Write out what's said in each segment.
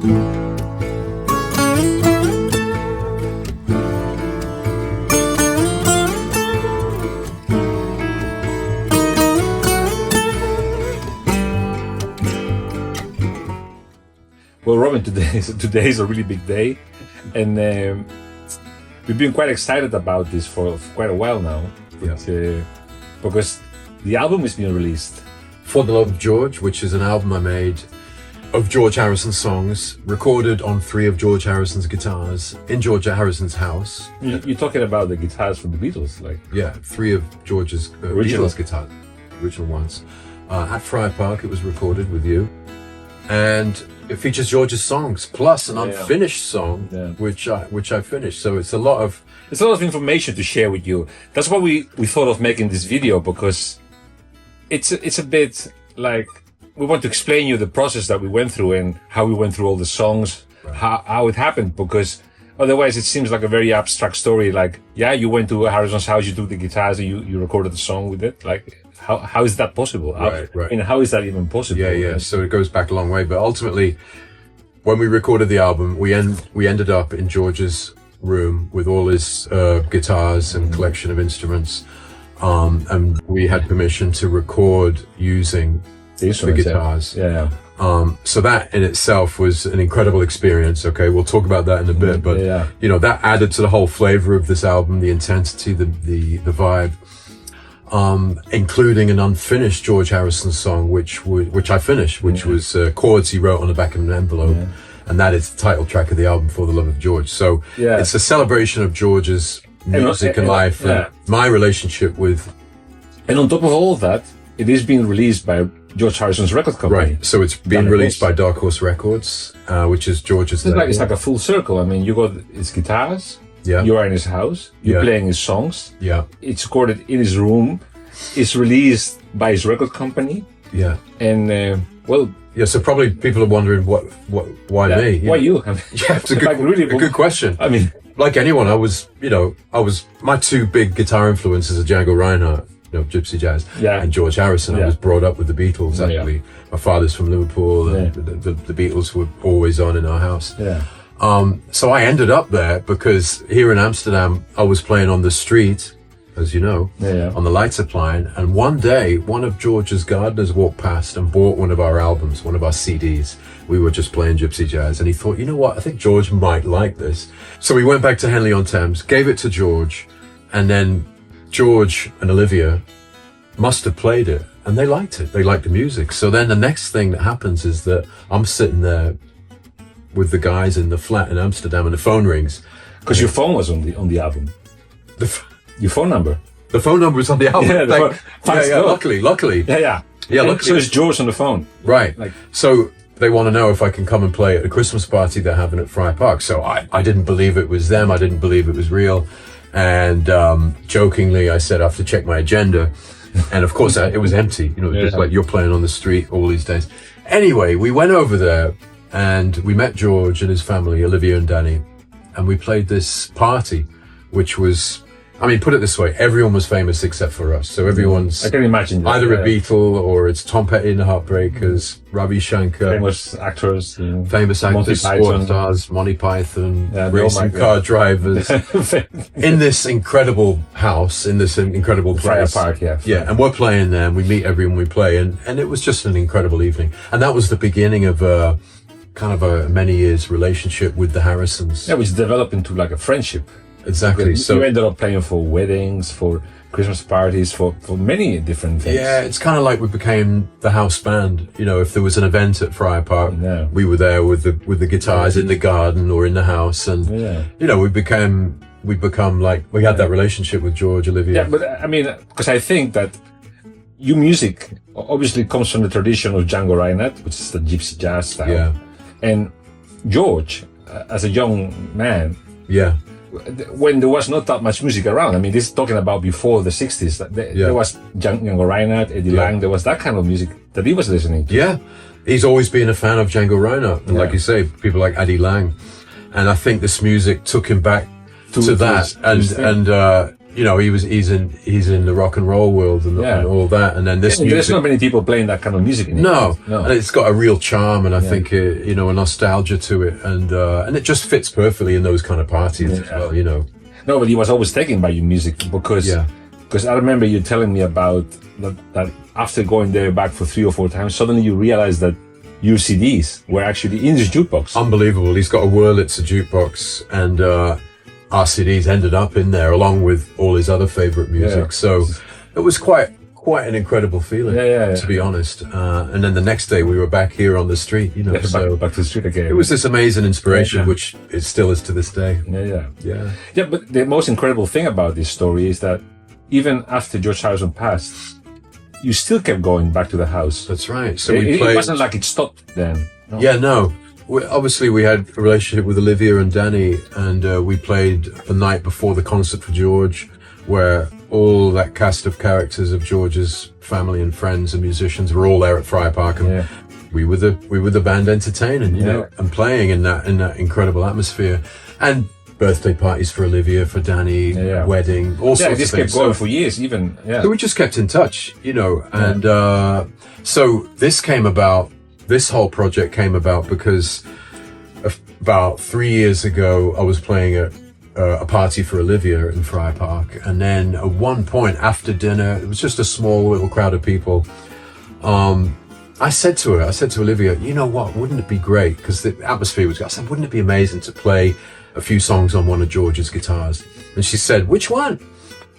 Well, Robin, today is a really big day, and we've been quite excited about this for quite a while now, because the album is being released. For the Love of George, which is an album I made of George Harrison's songs, recorded on 3 of George Harrison's guitars in George Harrison's house. You're talking about the guitars from the Beatles, like? Yeah, 3 of George's Beatles guitars, original ones. At Friar Park, it was recorded with you, and it features George's songs plus an unfinished song, which I finished. So it's a lot of information to share with you. That's why we thought of making this video, because it's a bit like we want to explain you the process that we went through and how we went through all the songs, how it happened, because otherwise it seems like a very abstract story. Like, you went to Harrison's house, you took the guitars, and you recorded the song with it. Like, how is that possible? Right. I mean, how is that even possible? Yeah. So it goes back a long way. But ultimately, when we recorded the album, we ended up in George's room with all his guitars and collection of instruments. And we had permission to record using the guitars. Yeah. So that in itself was an incredible experience. Okay, we'll talk about that in a bit, but that added to the whole flavor of this album, the intensity, the vibe, including an unfinished George Harrison song, which I finished, which was chords he wrote on the back of an envelope, and that is the title track of the album, For the Love of George. So it's a celebration of George's music and life, and my relationship with. And on top of all of that, it is being released by George Harrison's record company. Right, so it's being released by Dark Horse Records, which is George's label. It's like a full circle. I mean, you got his guitars, you are in his house, you're playing his songs, it's recorded in his room, it's released by his record company, and so probably people are wondering why me? Why you? It's a good question. I mean, like anyone, I was my 2 big guitar influences are Django Reinhardt, gypsy jazz, and George Harrison. I was brought up with the Beatles, actually. My father's from Liverpool, and the Beatles were always on in our house. So I ended up there because here in Amsterdam, I was playing on the street, as you know, on the light supply, and one day, one of George's gardeners walked past and bought one of our albums, one of our CDs. We were just playing gypsy jazz, and he thought, you know what, I think George might like this. So we went back to Henley-on-Thames, gave it to George, and then George and Olivia must have played it, and they liked it. They liked the music. So then the next thing that happens is that I'm sitting there with the guys in the flat in Amsterdam, and the phone rings. Because your phone was on the album. Your phone number. The phone number was on the album. Luckily. Yeah, luckily. So it's George on the phone. Right. So they want to know if I can come and play at a Christmas party they're having at Friar Park. So I didn't believe it was them. I didn't believe it was real. And jokingly, I said I have to check my agenda. And of course, it was empty. Just like you're playing on the street all these days. Anyway, we went over there and we met George and his family, Olivia and Danny. And we played this party, which was, I mean, put it this way, everyone was famous except for us. So everyone's I can imagine that, either a Beatle or it's Tom Petty and the Heartbreakers, Ravi Shankar. Famous actors. Famous actors, sports stars, Monty Python, racing car drivers. In this incredible house, in this incredible place. Friar Park, Yeah, and we're playing there and we meet everyone we play. And it was just an incredible evening. And that was the beginning of kind of a many years relationship with the Harrisons. Yeah, which developed into like a friendship. Exactly. So you ended up playing for weddings, for Christmas parties, for many different things. Yeah, it's kind of like we became the house band. If there was an event at Friar Park, we were there with the guitars in the garden or in the house, and we become like we had that relationship with George, Olivia. Yeah, but I mean, because I think that your music obviously comes from the tradition of Django Reinhardt, which is the gypsy jazz style. Yeah. And George, as a young man, when there was not that much music around. I mean, this is talking about before the 60s. There was Django Reinhardt, Eddie Lang. There was that kind of music that he was listening to. Yeah, he's always been a fan of Django Reinhardt, and like you say, people like Eddie Lang. And I think this music took him back to that. And you know, he's in the rock and roll world and all that. And then this music, there's not many people playing that kind of music anymore. No, and it's got a real charm, and I think you know, a nostalgia to it, and it just fits perfectly in those kind of parties as well. You know. No, but he was always taken by your music because I remember you telling me about that after going there back for 3 or 4 times, suddenly you realized that your CDs were actually in this jukebox. Unbelievable. He's got a Wurlitzer jukebox, and our CDs ended up in there along with all his other favorite music. So it was quite an incredible feeling, to be honest. And then the next day we were back here on the street, you know. Back to the street again. It was this amazing inspiration, which it still is to this day. Yeah, but the most incredible thing about this story is that even after George Harrison passed, you still kept going back to the house. That's right. So it wasn't like it stopped then. No. Yeah, no. Obviously, we had a relationship with Olivia and Danny, and we played the night before the concert for George, where all that cast of characters of George's family and friends and musicians were all there at Friar Park, and we were the band entertaining, you know, and playing in that incredible atmosphere, and birthday parties for Olivia, for Danny, wedding, all sorts of things. This kept going for years, even. So we just kept in touch, you know, and so this whole project came about because about 3 years ago, I was playing at a party for Olivia in Friar Park. And then at one point after dinner, it was just a small little crowd of people. I said to Olivia, you know what, wouldn't it be great? Because the atmosphere was, I said, wouldn't it be amazing to play a few songs on one of George's guitars? And she said, which one?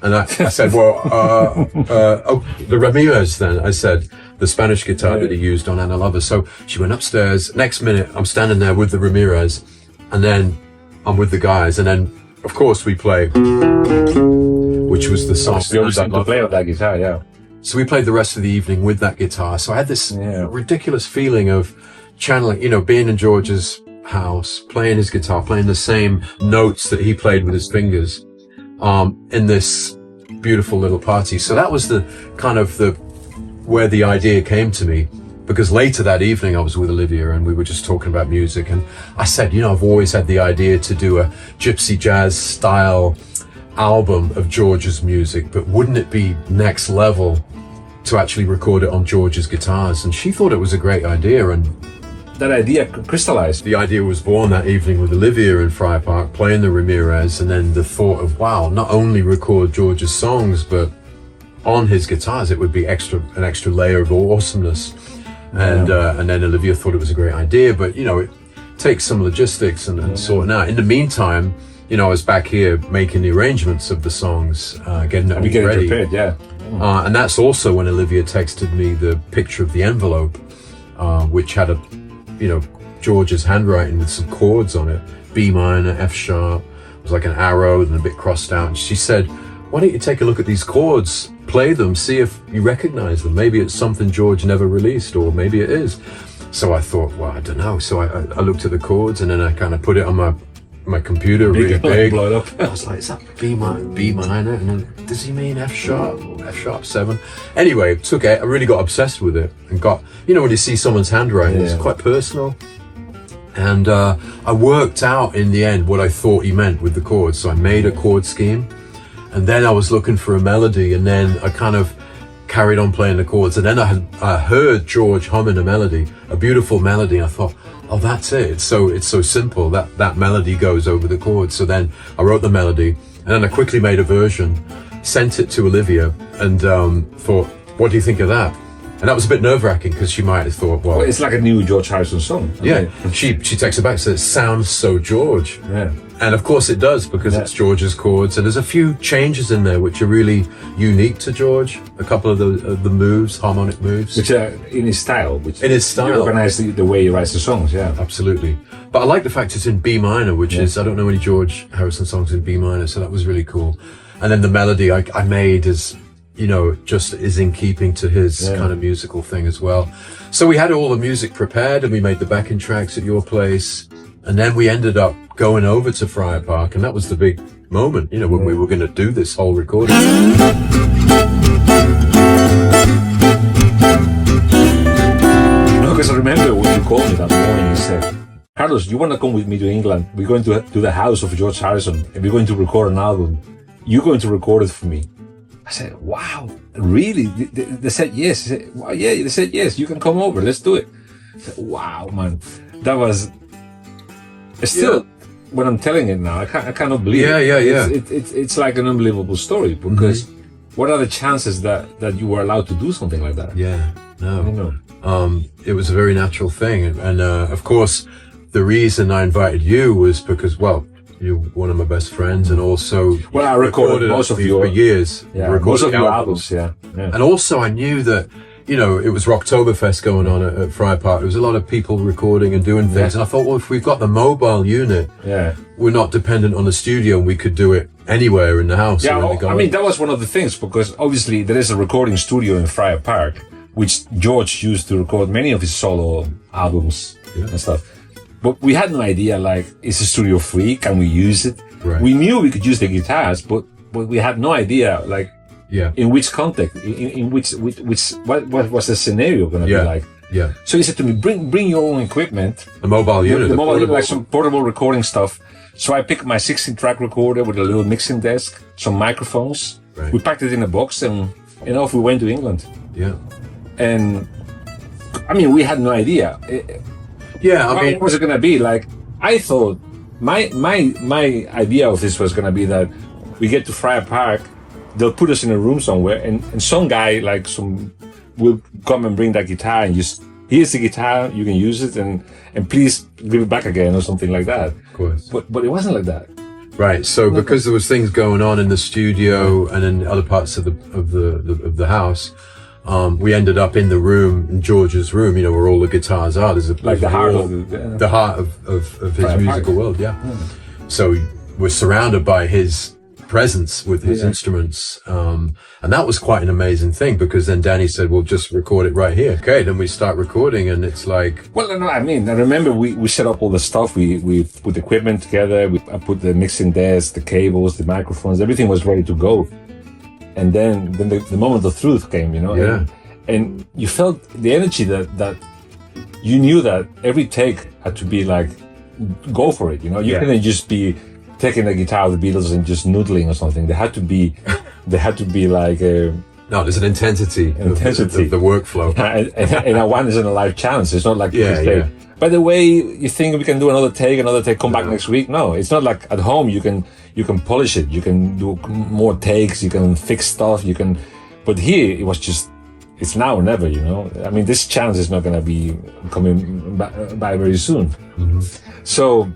And I said, well, the Ramirez then. I said, the Spanish guitar that he used on Anna Lover. So she went upstairs. Next minute, I'm standing there with the Ramirez, and then I'm with the guys. And then, of course, we play, which was the song. You always to play on that guitar, So we played the rest of the evening with that guitar. So I had this ridiculous feeling of channeling, you know, being in George's house, playing his guitar, playing the same notes that he played with his fingers, in this beautiful little party. So that was the kind of where the idea came to me, because later that evening I was with Olivia and we were just talking about music, and I said, you know, I've always had the idea to do a gypsy jazz style album of George's music, but wouldn't it be next level to actually record it on George's guitars? And she thought it was a great idea, and that idea crystallized. The idea was born that evening with Olivia in Friar Park playing the Ramirez, and then the thought of, wow, not only record George's songs, but on his guitars it would be an extra layer of awesomeness. And then Olivia thought it was a great idea, but you know, it takes some logistics and sorting out. In the meantime, you know, I was back here making the arrangements of the songs, getting it all ready. Prepared, and that's also when Olivia texted me the picture of the envelope, which had George's handwriting with some chords on it, B minor, F sharp. It was like an arrow and a bit crossed out. And she said, why don't you take a look at these chords, play them, see if you recognize them. Maybe it's something George never released, or maybe it is. So I thought, well, I don't know. So I looked at the chords, and then I kind of put it on my computer really big. Blow it up. I was like, is that B minor? And then, does he mean F sharp or F sharp 7? Anyway, I really got obsessed with it, and got, you know, when you see someone's handwriting, it's quite personal. And I worked out in the end what I thought he meant with the chords. So I made a chord scheme, and then I was looking for a melody, and then I kind of carried on playing the chords. And then I heard George humming a melody, a beautiful melody. And I thought, oh, that's it. It's so simple. That melody goes over the chords. So then I wrote the melody, and then I quickly made a version, sent it to Olivia, and thought, what do you think of that? And that was a bit nerve-wracking, because she might have thought, well, it's like a new George Harrison song. Yeah. She texted back and said, it sounds so George. Yeah. And of course it does, because it's George's chords, and there's a few changes in there which are really unique to George. A couple of the moves, harmonic moves, which are in his style. In his style, you recognize the way he writes the songs. Yeah, absolutely. But I like the fact it's in B minor, which is, I don't know any George Harrison songs in B minor, so that was really cool. And then the melody I made is, you know, just is in keeping to his kind of musical thing as well. So we had all the music prepared, and we made the backing tracks at your place. And then we ended up going over to Friar Park, and that was the big moment, you know, when we were going to do this whole recording. Because I remember when you called me that morning, you said, Carlos, you want to come with me to England? We're going to the house of George Harrison, and we're going to record an album. you're going to record it for me. I said, wow, really? They said yes. I said, well, yeah, they said yes, you can come over, let's do it. I said, wow, man, that was still, when I'm telling it now, I cannot believe it. It's like an unbelievable story, because what are the chances that you were allowed to do something like that? Yeah, no. It was a very natural thing. And of course, the reason I invited you was because, well, you're one of my best friends, and also I recorded most of your for years. Most of your albums, And also, I knew that, you know, it was Rocktoberfest going on at Friar Park. There was a lot of people recording and doing things, and I thought, well, if we've got the mobile unit, we're not dependent on the studio, and we could do it anywhere in the house. Yeah, I mean, that was one of the things, because obviously there is a recording studio in Friar Park, which George used to record many of his solo albums and stuff. But we had no idea, like, is the studio free? Can we use it? Right. We knew we could use the guitars, but we had no idea, like, in which context, in which what was the scenario going to be like? Yeah. So he said to me, bring your own equipment. The mobile unit. The mobile unit, like some portable recording stuff. So I picked my 16-track recorder with a little mixing desk, some microphones. Right. We packed it in a box, and off we went to England. Yeah. And I mean, we had no idea. What was it going to be? Like, I thought my idea of this was going to be that we get to Friar Park, they'll put us in a room somewhere, and some guy will come and bring that guitar, and just, here's the guitar, you can use it, and please give it back again, or something like that. Of course. But it wasn't like that. Right. So because there was things going on in the studio and in other parts of the house. We ended up in the room, in George's room, you know, where all the guitars are. There's the heart of his musical world, So we're surrounded by his presence with his instruments. And that was quite an amazing thing, because then Danny said, well, just record it right here. Okay, then we start recording, and it's like... Well, no, I mean, I remember we set up all the stuff. We put the equipment together. I put the mixing desk, the cables, the microphones, everything was ready to go. And then the moment of truth came, you know, and you felt the energy that you knew that every take had to be like, go for it, you know. You couldn't just be taking the guitar of the Beatles and just noodling or something. They had to be like no, there's an intensity of the workflow. And a one isn't a live challenge. It's not like by the way, you think we can do another take, come back next week. No, it's not like at home you can polish it, you can do more takes, you can fix stuff, but here it was just, it's now or never, you know. I mean, this chance is not going to be coming by very soon. So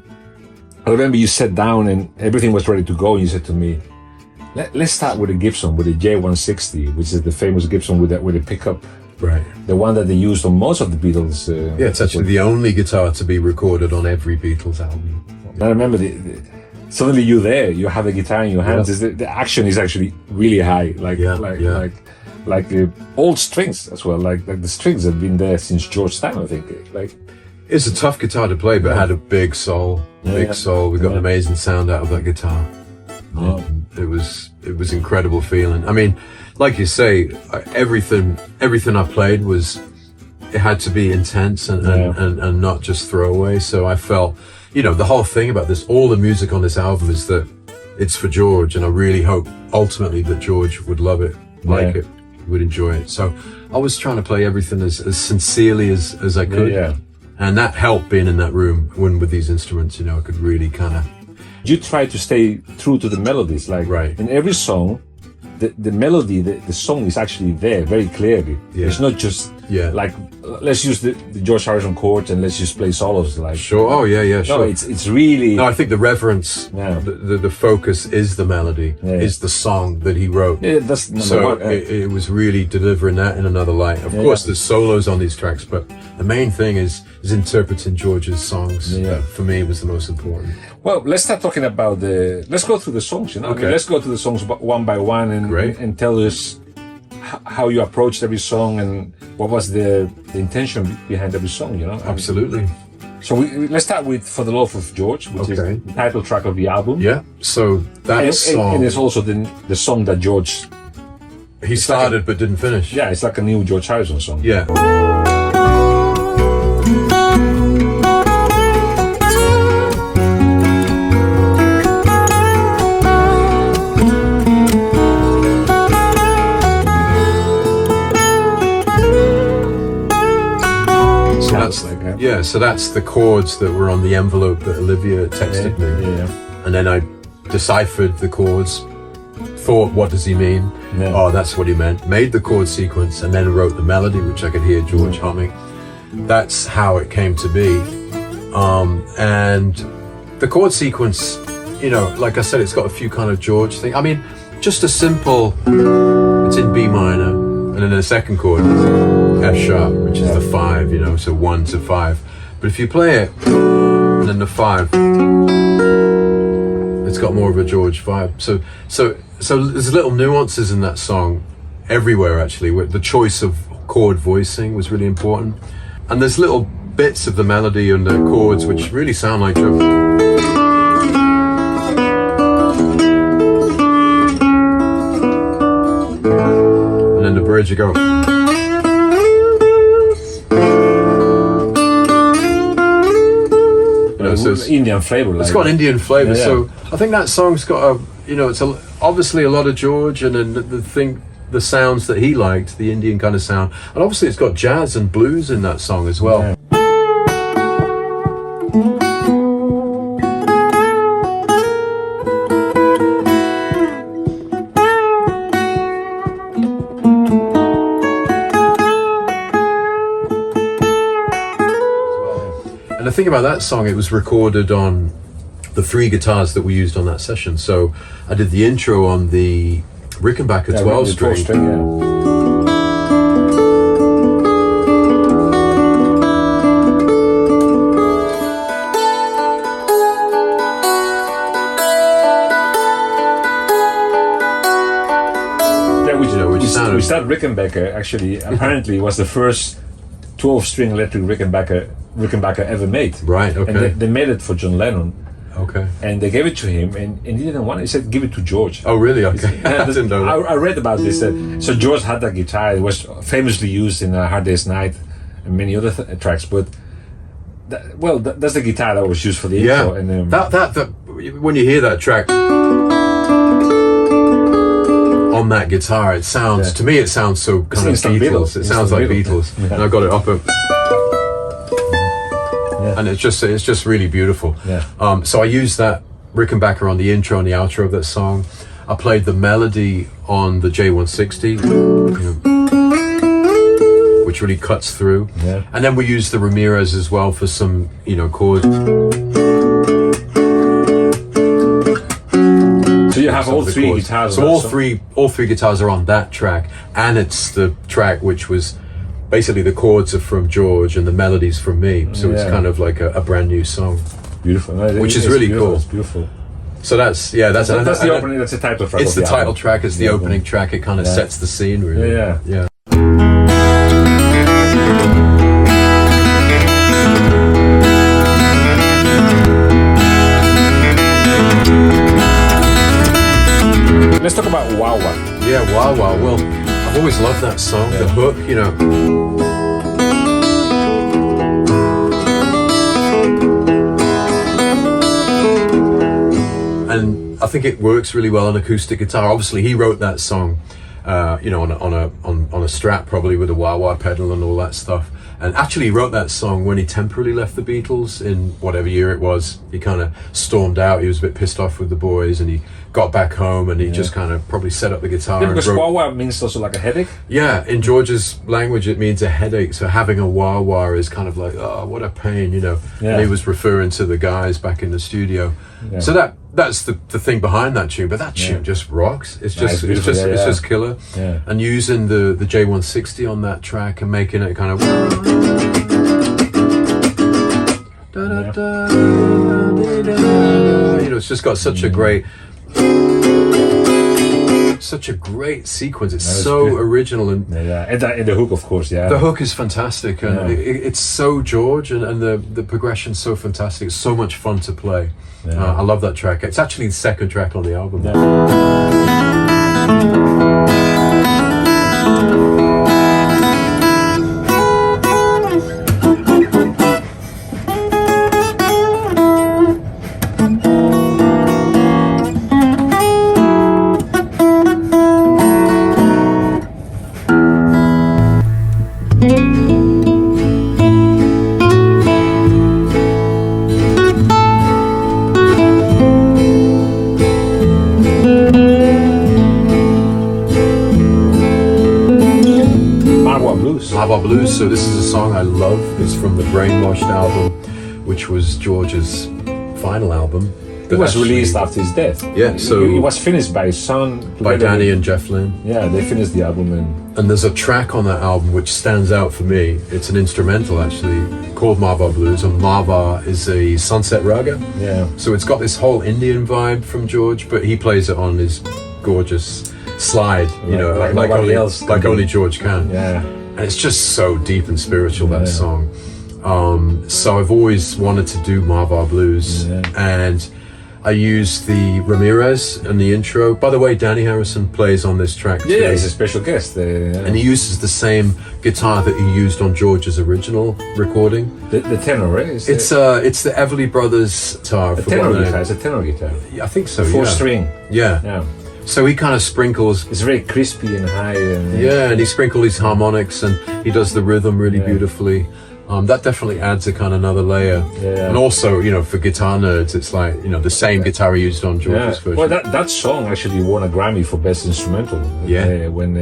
I remember you sat down and everything was ready to go, and you said to me, let's start with a Gibson, with a J160, which is the famous Gibson with a pickup. Right. The one that they used on most of the Beatles. It's actually the only guitar to be recorded on every Beatles album. I remember suddenly you're there, you have a guitar in your hands. The action is actually really high, like old strings as well. Like the strings have been there since George's time, I think. Like, it's a tough guitar to play, but it had a big soul. Big soul. We got an amazing sound out of that guitar. It was incredible feeling. I mean, like you say, everything I played it had to be intense and not just throwaway. So I felt, you know, the whole thing about this, all the music on this album is that it's for George, and I really hope ultimately that George would love it, like it, would enjoy it. So I was trying to play everything as sincerely as I could. And that helped, being in that room with these instruments, you know, I could really kind of... You try to stay true to the melodies, like in every song, the melody, the song is actually there very clearly. It's not just like, let's use the George Harrison chords and let's just play solos. Like, sure. Oh yeah, sure. No, it's really... No, I think the reverence, the focus is the melody, is the song that he wrote. That's so it was really delivering that in another light. Of course, there's solos on these tracks, but the main thing is interpreting George's songs. For me, was the most important. Well, let's start talking about let's go through the songs, you know. Okay. I mean, let's go through the songs one by one and tell us how you approached every song and what was the intention behind every song, you know. Absolutely. So let's start with For the Love of George, which is the title track of the album. Yeah. So that song, and it's also the song that George started but didn't finish. Yeah, it's like a new George Harrison song. Yeah. Okay. Yeah, so that's the chords that were on the envelope that Olivia texted me. Yeah. And then I deciphered the chords, thought, what does he mean? Yeah. Oh, that's what he meant. Made the chord sequence and then wrote the melody, which I could hear George humming. That's how it came to be. And the chord sequence, you know, like I said, it's got a few kind of George things. I mean, just a simple, it's in B minor, and then the second chord is F sharp, which is the 5, you know, so 1 to 5. But if you play it, and then the 5, it's got more of a George vibe. So there's little nuances in that song everywhere, actually. The choice of chord voicing was really important. And there's little bits of the melody and the chords which really sound like George. And then the bridge, you go. So it's Indian flavor. It's got Indian flavor. Yeah. So I think that song's got obviously a lot of George, and then the sounds that he liked, the Indian kind of sound, and obviously it's got jazz and blues in that song as well. Yeah. And the thing about that song, it was recorded on the 3 guitars that we used on that session. So I did the intro on the Rickenbacker 12 string. We started Rickenbacker, actually, apparently was the first 12-string electric Rickenbacker ever made. Right, okay. And they made it for John Lennon. Okay. And they gave it to him, and he didn't want it. He said, give it to George. Oh, really? Okay. I didn't know that. I read about this. So George had that guitar. It was famously used in Hard Day's Night and many other tracks. But, that's the guitar that was used for the intro. And, that when you hear that track on that guitar, it sounds, to me, it sounds so kind of Beatles. It sounds like Beatles. Yeah. And I got it up and it's just really beautiful. Yeah. So I used that Rickenbacker on the intro and the outro of that song. I played the melody on the J160, which really cuts through. Yeah. And then we used the Ramirez as well for some, chords. So you have all 3 guitars. So all three guitars are on that track, and it's the track which was basically the chords are from George and the melodies from me. So it's kind of like a brand new song. Beautiful, which is really cool. It's beautiful. So that's the opening. That's the title track. It's the title track. It's the opening track. It kind of sets the scene, really. Yeah. Let's talk about Wah Wah. Yeah, Wah Wah. Well, I've always loved that song. The hook, And I think it works really well on acoustic guitar. Obviously, he wrote that song, on a Strat, probably with a wah wah pedal and all that stuff. And actually, he wrote that song when he temporarily left the Beatles in whatever year it was. He kind of stormed out. He was a bit pissed off with the boys, and he got back home, and he just kind of probably set up the guitar. Yeah, because and wah wah means also like a headache. Yeah, in George's language, it means a headache. So having a wah wah is kind of like, oh, what a pain, Yeah. And he was referring to the guys back in the studio. Yeah. So that's the thing behind that tune. But that tune just rocks. It's just it's just killer. Yeah. And using the J160 on that track and making it kind of. It's just got such a great sequence. It's so original and and the hook, of course. Yeah, the hook is fantastic, and it's so George, and the progression's so fantastic. It's so much fun to play. I love that track. It's actually the second track on the album. Marbar Blues. So this is a song I love. It's from the Brainwashed album, which was George's final album. It was released after his death. Yeah, so it was finished by his son, by Danny and Jeff Lynne. Yeah, they finished the album, and there's a track on that album which stands out for me. It's an instrumental actually called Marbar Blues, and Marbar is a sunset raga. Yeah. So it's got this whole Indian vibe from George, but he plays it on his gorgeous slide, you know, like only George can. Yeah. And it's just so deep and spiritual, that song. So I've always wanted to do Marbar Blues, and I used the Ramirez in the intro. By the way, Danny Harrison plays on this track too. Yeah, he's a special guest. And he uses the same guitar that he used on George's original recording. The tenor, right? It's the Everly Brothers guitar. A tenor guitar. It's a tenor guitar. Yeah, I think so. Four string. Yeah. So he kind of sprinkles. It's very crispy and high. And he sprinkles his harmonics, and he does the rhythm really beautifully. That definitely adds a kind of another layer. Yeah. And also, you know, for guitar nerds, it's like, you know, the same guitar he used on George's version. Well, that song actually won a Grammy for Best Instrumental. When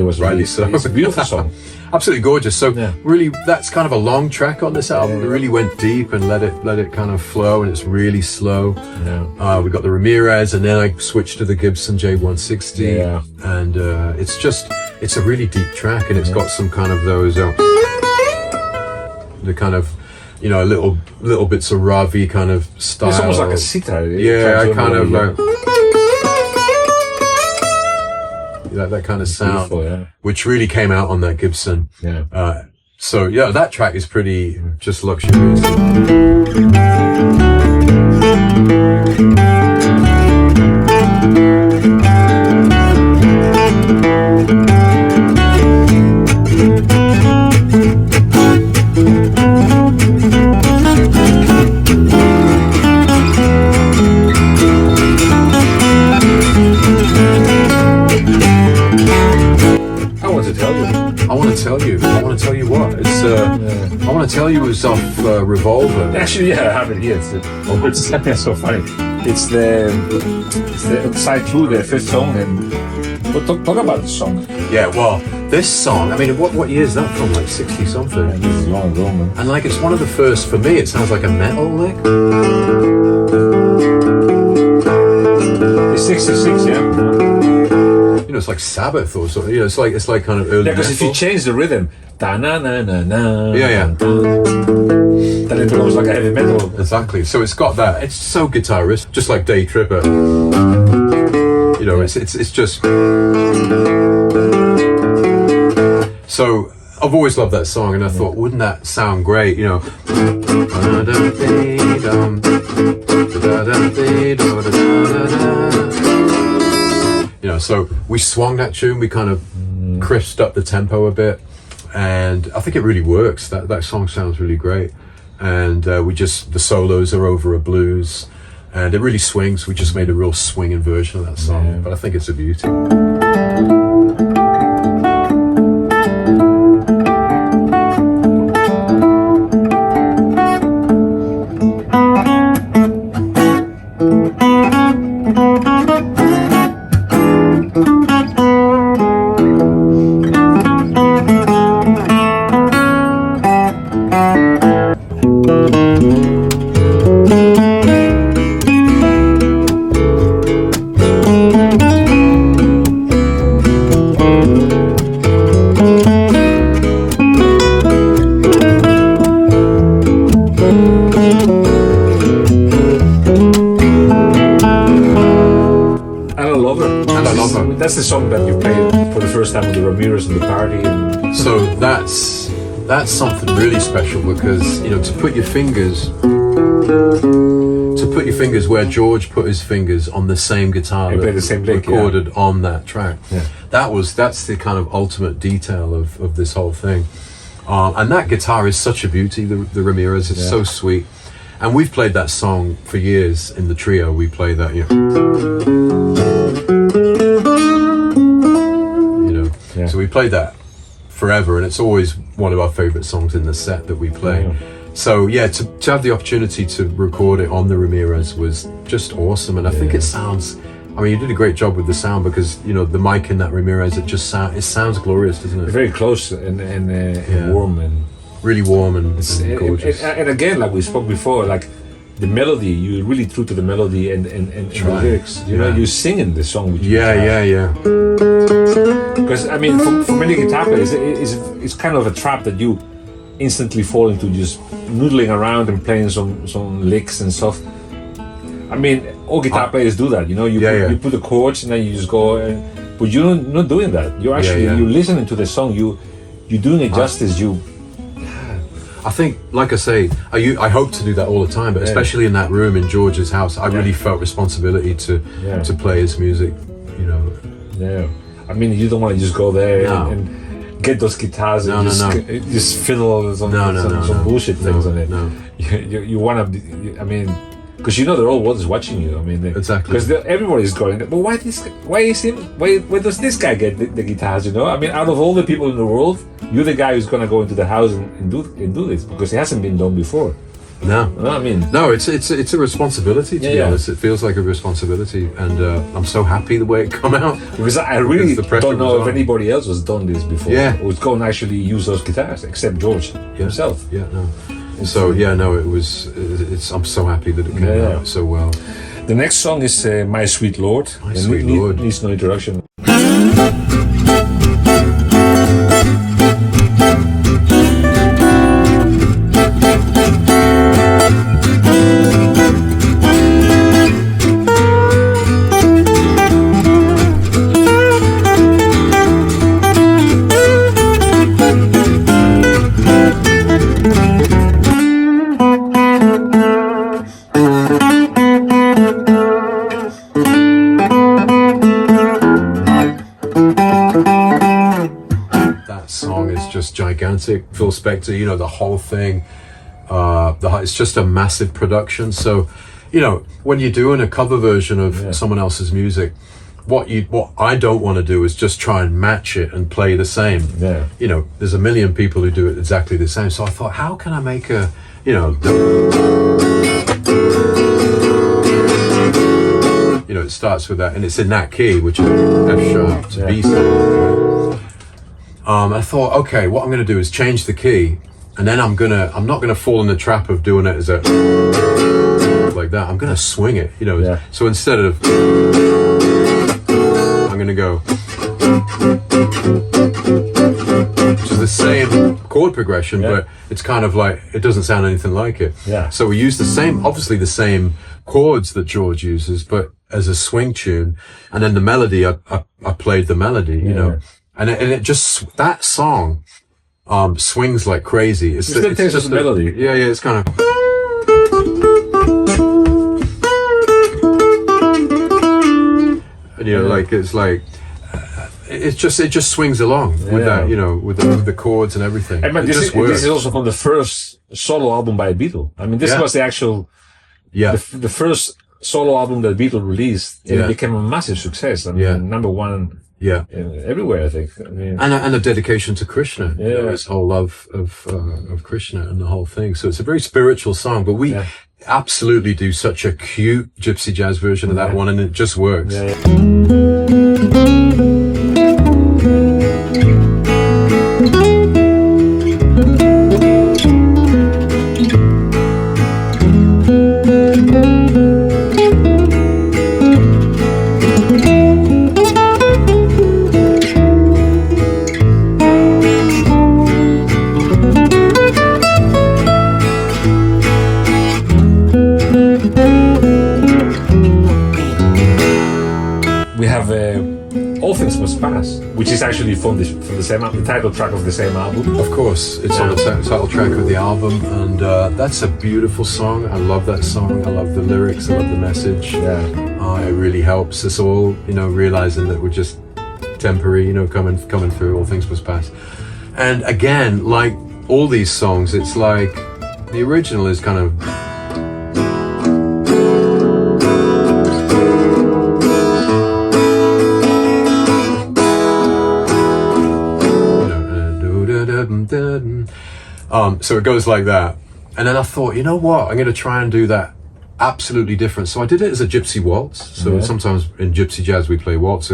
it was rightly released. so. It's a beautiful song. Absolutely gorgeous. So really, that's kind of a long track on this album. It really went deep and let it kind of flow, and it's really slow. We got the Ramirez, and then I switched to the Gibson J160, and it's a really deep track, and it's got some kind of those the kind of, you know, little bits of Ravi kind of style. It's almost like a sitar. I kind of like that kind of sound, which really came out on that Gibson. So that track is pretty just luxurious. I want to tell you what. I want to tell you it's off Revolver. Actually, I have it here. It's so funny. It's the side 2, the 5th song, and we'll talk about the song. Yeah, well, this song, I mean, what year is that from? Like 60 something. Yeah, this is long ago, man. And like, it's one of the first, for me, it sounds like a metal lick. It's 66, You know, it's like Sabbath or something. You know, it's like kind of early. Yeah, because if you change the rhythm, da na na na na. Then it becomes like a heavy metal. Exactly. So it's got that. It's so guitarist, just like Day Tripper. You know, it's just. So I've always loved that song, and I thought, wouldn't that sound great? You know. You know, so we swung that tune, we kind of crisped up the tempo a bit, and I think it really works. That song sounds really great, and the solos are over a blues, and it really swings. We just made a real swinging version of that song, but I think it's a beauty. That's the song that you played for the first time with the Ramirez in the party. And so that's something really special, because, you know, to put your fingers where George put his fingers on the same guitar that the same lick, recorded on that track. That's the kind of ultimate detail of this whole thing. And that guitar is such a beauty, the Ramirez. It's so sweet. And we've played that song for years in the trio. We play that, you know. So we played that forever, and it's always one of our favorite songs in the set that we play. So to have the opportunity to record it on the Ramirez was just awesome, and I think it sounds I mean, you did a great job with the sound because the mic in that Ramirez, it sounds glorious, doesn't it? Very close and warm and really warm and gorgeous. And again, like we spoke before, like the melody, you're really true to the melody and the lyrics. You sing in the song. Which yeah. Because I mean, for many guitar players, it's kind of a trap that you instantly fall into just noodling around and playing some licks and stuff. I mean, all guitar players do that. You put the chords and then you just go. But you're not doing that. You're actually you're listening to the song. You're doing it justice. I think, like I say, I hope to do that all the time, but especially in that room in George's house, I really felt responsibility to play his music. Yeah. I mean, you don't want to just go there and get those guitars and just fiddle some bullshit things on it. No. You want to. I mean. Because the whole world is watching you. I mean, exactly. Because everybody's going. But why does this guy get the guitars? I mean, out of all the people in the world, you're the guy who's going to go into the house and do this because it hasn't been done before. No, I mean, no. It's a responsibility to be honest. It feels like a responsibility, and I'm so happy the way it come out. Because I really don't know if anybody else has done this before. Yeah, who's going to actually use those guitars except George himself. Yeah, no. So I'm so happy that it came out so well. The next song is My Sweet Lord. My Sweet Lord. Needs no introduction. Gigantic. Phil Spector, the whole thing. It's just a massive production. So, when you're doing a cover version of someone else's music, what I don't want to do is just try and match it and play the same. Yeah. There's a million people who do it exactly the same. So I thought, how can I make a, it starts with that, and it's in that key, which is F sharp to B sharp. I thought, okay, what I'm going to do is change the key, and then I'm not going to fall in the trap of doing it as a like that. I'm going to swing it, So instead of, I'm going to go, which is the same chord progression, but it's kind of like, it doesn't sound anything like it. Yeah. So we use obviously the same chords that George uses, but as a swing tune, and then the melody, I played the melody, And it just, that song swings like crazy. It's just a melody. Yeah, it's kind of. And it just swings along with that, with the chords and everything. And this is also from the first solo album by a Beatle. I mean, this was the actual, the first solo album that Beatles released, and it became a massive success. I mean, number one. Yeah, everywhere I think. I mean, and a dedication to Krishna. His whole love of Krishna and the whole thing. So it's a very spiritual song. But we absolutely do such a cute gypsy jazz version of that one, and it just works. Pass, which is actually from the same the title track of the same album. Of course, it's on the title track of the album, and that's a beautiful song. I love that song. I love the lyrics. I love the message. It really helps us all, realizing that we're just temporary, coming through. All things must pass. And again, like all these songs, it's like the original is kind of. So it goes like that, and then I thought, you know what, I'm going to try and do that absolutely different. So I did it as a gypsy waltz. So sometimes in gypsy jazz we play waltz.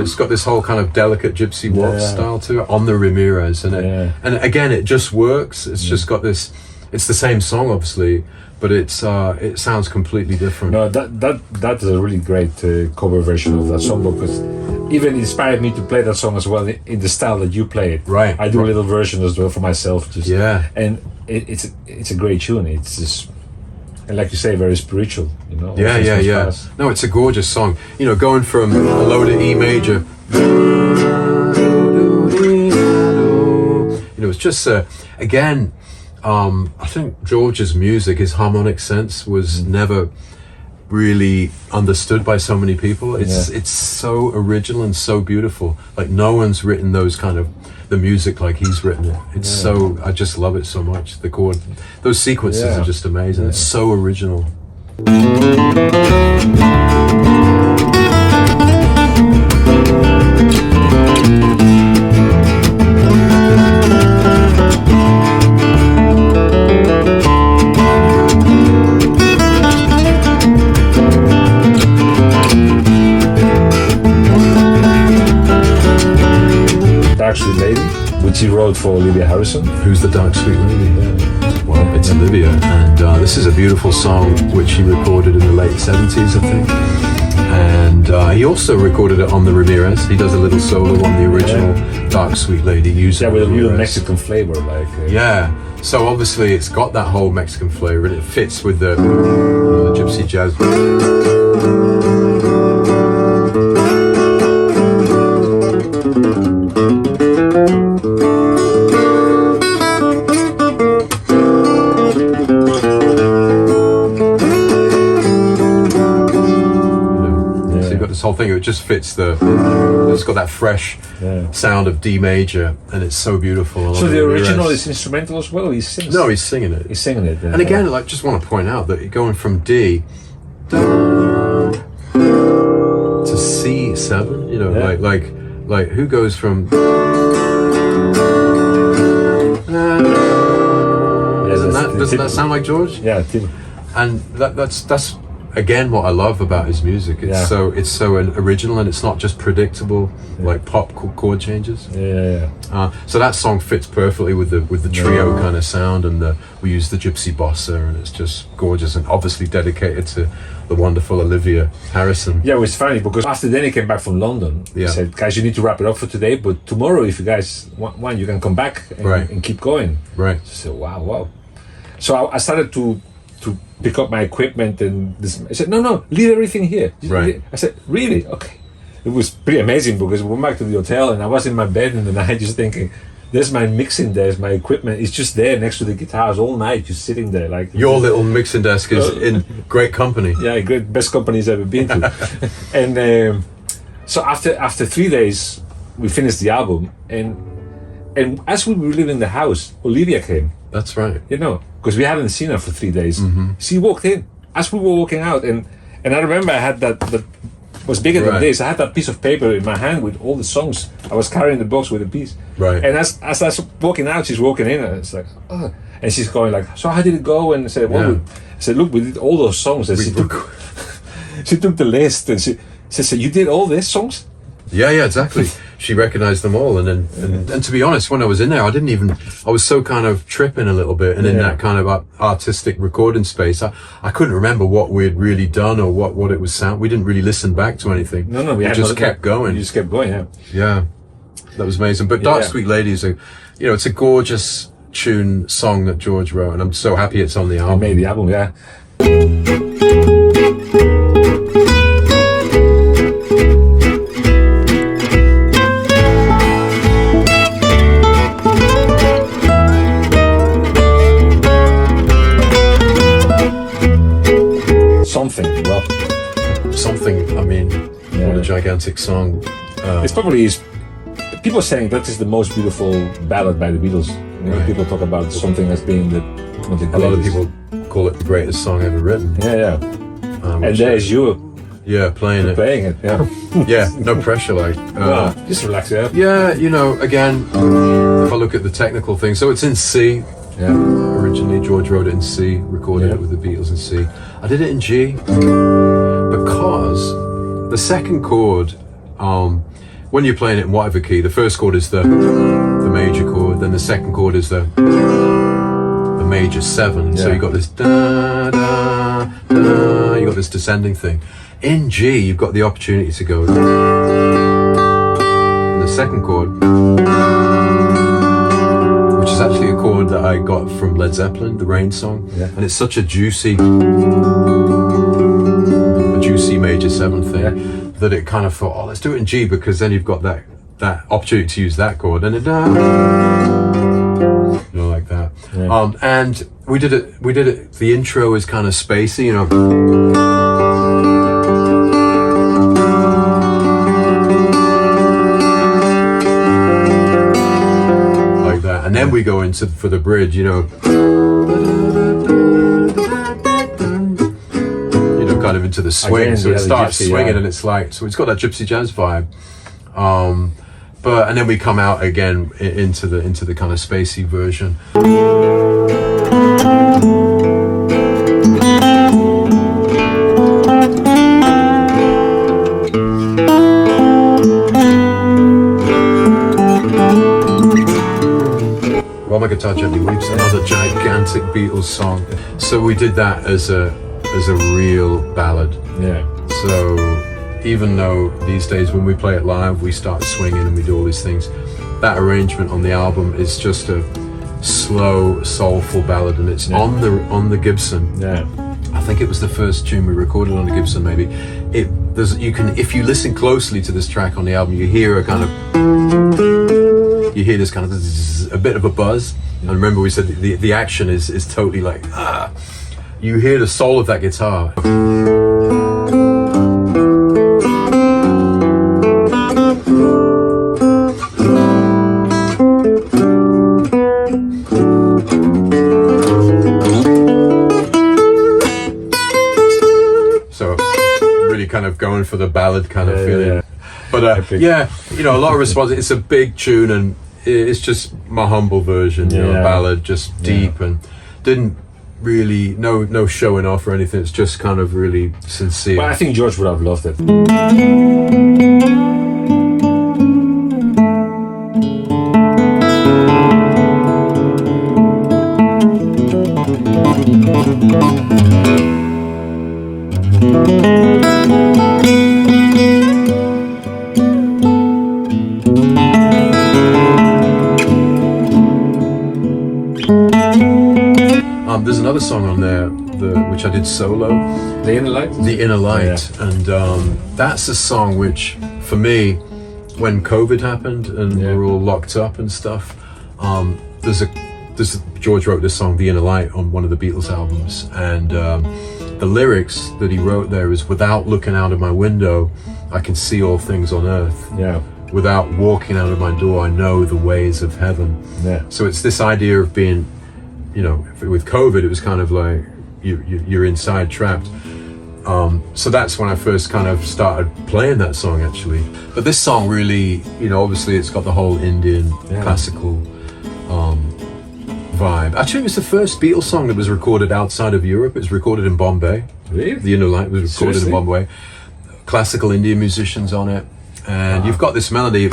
It's got this whole kind of delicate gypsy waltz style to it on the Ramirez, and and again it just works. It's just got this. It's the same song, obviously, but it sounds completely different. No, that is a really great cover version of that song, because even inspired me to play that song as well in the style that you play it. Right. I do a little version as well for myself. Just, and it's a great tune. It's just. And like you say, very spiritual, you know. Yeah. No, it's a gorgeous song. You know, going from a low to E major. You know, it's just again. I think George's music, his harmonic sense, was never really understood by so many people. It's so original and so beautiful. Like no one's written those kind of the music like he's written it. It's so, I just love it so much. The chord, those sequences are just amazing. It's so original. Which he wrote for Olivia Harrison. Who's the Dark Sweet Lady? Well, it's Olivia, and this is a beautiful song which he recorded in the late 70s, I think. And he also recorded it on the Ramirez. He does a little solo on the original Dark Sweet Lady using with a little Mexican flavor, like. So obviously it's got that whole Mexican flavor, and it fits with the gypsy jazz. Whole thing, it just fits it's got that fresh sound of D major, and it's so beautiful. So the original is instrumental as well? He sings? No, he's singing it. And again, like, just want to point out that going from D to C7, you know, like who goes from doesn't that sound like George? Yeah, and that's again what I love about his music. It's so original, and it's not just predictable like pop chord changes. So that song fits perfectly with the trio kind of sound, and we use the gypsy bossa, and it's just gorgeous, and obviously dedicated to the wonderful Olivia Harrison. Yeah, it was funny because after then he came back from London. He said, guys, you need to wrap it up for today, but tomorrow if you guys want you can come back and keep going. Right. So I said, wow. So I started to pick up my equipment, and I said, no, leave everything here. Right. I said, really? Okay. It was pretty amazing because we went back to the hotel, and I was in my bed in the night just thinking, there's my mixing desk, my equipment. It's just there next to the guitars all night, just sitting there. Like your little mixing desk is in great company. Yeah, great, best company he's ever been to. And so after 3 days, we finished the album, and as we were leaving the house, Olivia came. That's right. You know, because we hadn't seen her for 3 days. She walked in as we were walking out, and I remember I had that was bigger than this. I had that piece of paper in my hand with all the songs. I was carrying the box with a piece. Right. And as I was walking out, she's walking in, and it's like, oh. And she's going like, so how did it go? And I said, well, I said, look, we did all those songs. And she took the list, and she said, you did all these songs? Yeah, exactly. She recognized them all, and to be honest, when I was in there, I was so kind of tripping a little bit, and in that kind of artistic recording space, I couldn't remember what we had really done or what it was sound. We didn't really listen back to anything. No, we just kept going. You just kept going, Yeah, that was amazing. But Dark Sweet Lady is it's a gorgeous song that George wrote, and I'm so happy it's on the album. I made the album, yeah. Something, I mean, what a gigantic song. It's probably, people are saying that is the most beautiful ballad by the Beatles. You know, people talk about something as being one of the greatest. A lot of people call it the greatest song ever written. Yeah. And there's you. Yeah, playing it. Yeah. Yeah, no pressure, like. Just relax, yeah. Yeah, you know, again, if I look at the technical thing, so it's in C. Yeah. Originally, George wrote it in C, recorded it with the Beatles in C. I did it in G because the second chord, when you're playing it in whatever key, the first chord is the major chord, then the second chord is the major 7. Yeah. So you got this da da da. You got this descending thing. In G, you've got the opportunity to go. And the second chord, which is actually a chord that I got from Led Zeppelin, the Rain song, and it's such a juicy major 7 thing that it kind of thought, oh, let's do it in G, because then you've got that opportunity to use that chord, and it, like that. Yeah. And we did it. The intro is kind of spacey, like that, and then we go into for the bridge, kind of into the swing. Again, so it starts swinging, and it's like, so it's got that gypsy jazz vibe. And then we come out again into the kind of spacey version. While My Guitar Gently Weeps, another gigantic Beatles song. So we did that as a real ballad. Yeah. So even though these days when we play it live, we start swinging and we do all these things, that arrangement on the album is just a slow, soulful ballad, and it's on the Gibson. Yeah. I think it was the first tune we recorded on the Gibson. Maybe if you listen closely to this track on the album, you hear this kind of a bit of a buzz. And remember, we said the action is totally like you hear the soul of that guitar. Kind of going for the ballad kind of feeling. Yeah. But a lot of response. It's a big tune, and it's just my humble version, a ballad, just deep, and didn't really no showing off or anything. It's just kind of really sincere. Well, I think George would have loved it. There's another song on there which I did solo, The Inner Light. The Inner Light, and that's a song which, for me, when COVID happened and we were all locked up and stuff, George wrote this song, The Inner Light, on one of the Beatles albums, and the lyrics that he wrote there is, without looking out of my window, I can see all things on earth. Yeah. Without walking out of my door, I know the ways of heaven. Yeah. So it's this idea of being, with COVID, it was kind of like you're inside, trapped. So that's when I first kind of started playing that song, actually. But this song really, obviously it's got the whole Indian classical vibe. Actually, it was the first Beatles song that was recorded outside of Europe. It was recorded in Bombay. Really? The Inner Light was recorded in Bombay. Classical Indian musicians on it. And you've got this melody.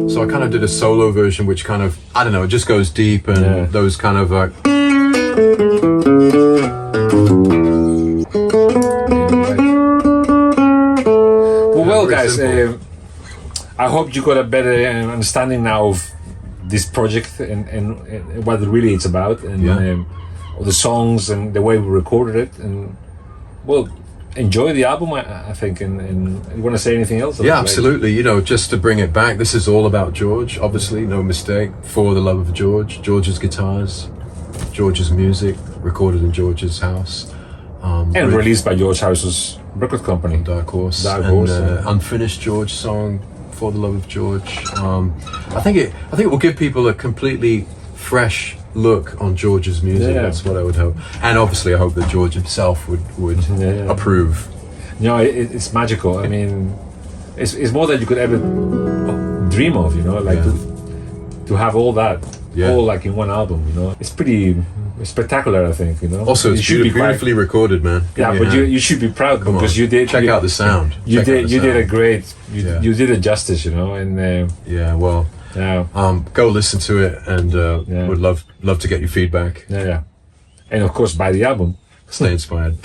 So I kind of did a solo version, which kind of, I don't know, it just goes deep, and those kind of like. Well, guys, I hope you got a better understanding now of this project and what really it's about, and the songs and the way we recorded it, and well, enjoy the album, I think. And you want to say anything else? Yeah, absolutely. Just to bring it back, this is all about George, obviously, no mistake. For the love of George, George's guitars, George's music, recorded in George's house, and released by George House's record company. Dark Horse. Dark Horse. And Unfinished George song, For the Love of George. I think it will give people a completely fresh look on George's music. That's what I would hope. And obviously I hope that George himself would approve. You know, it's magical. I mean, it's more than you could ever dream of, you know, like to have all that, all like in one album, you know. It's pretty spectacular, I think, you know. Also, it's beautifully recorded, man. But you should be proud because you did. Check out the sound. You did a great. You did it justice, you know, and go listen to it, and would love to get your feedback. And of course, buy the album. Stay inspired.